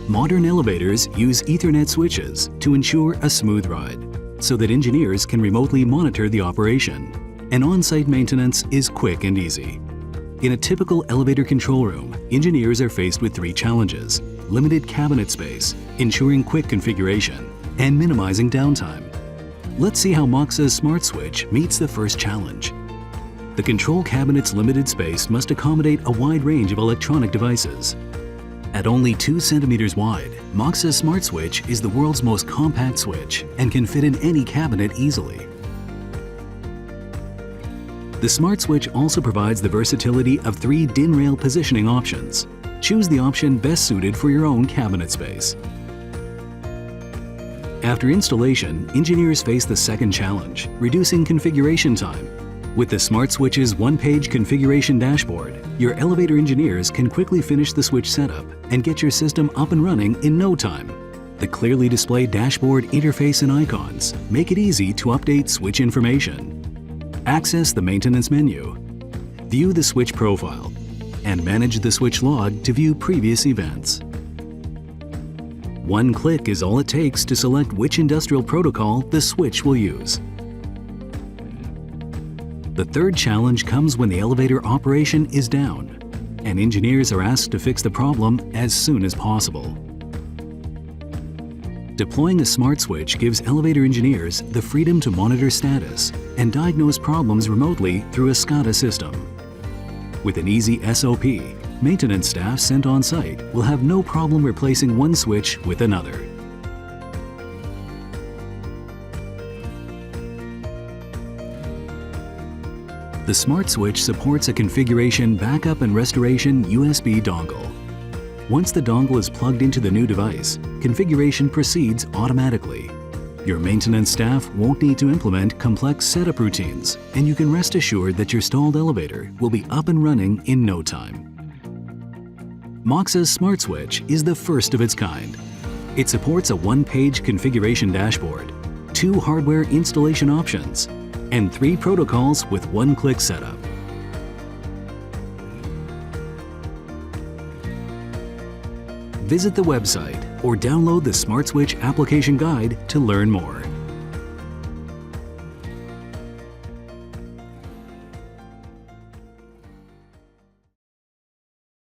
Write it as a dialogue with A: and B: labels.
A: Modern elevators use Ethernet switches to ensure a smooth ride, so that engineers can remotely monitor the operation, and on-site maintenance is quick and easy. In a typical elevator control room, engineers are faced with three challenges: limited cabinet space, ensuring quick configuration, and minimizing downtime. Let's see how Moxa's smart switch meets the first challenge. The control cabinet's limited space must accommodate a wide range of electronic devices. At only 2 centimeters wide, Moxa's smart switch is the world's most compact switch and can fit in any cabinet easily. The smart switch also provides the versatility of 3 DIN rail positioning options. Choose the option best suited for your own cabinet space. After installation, engineers face the second challenge, reducing configuration time. With the smart switch's one-page configuration dashboard, your elevator engineers can quickly finish the switch setup and get your system up and running in no time. The clearly displayed dashboard interface and icons make it easy to update switch information. Access the maintenance menu, view the switch profile, and manage the switch log to view previous events. One click is all it takes to select which industrial protocol the switch will use. The third challenge comes when the elevator operation is down, and engineers are asked to fix the problem as soon as possible. Deploying a smart switch gives elevator engineers the freedom to monitor status and diagnose problems remotely through a SCADA system. With an easy SOP, maintenance staff sent on site will have no problem replacing one switch with another. The smart switch supports a configuration backup and restoration USB dongle. Once the dongle is plugged into the new device, configuration proceeds automatically. Your maintenance staff won't need to implement complex setup routines, and you can rest assured that your stalled elevator will be up and running in no time. Moxa's smart switch is the first of its kind. It supports a one-page configuration dashboard, 2 hardware installation options, and 3 protocols with one-click setup. Visit the website or download the Smart Switch application guide to learn more.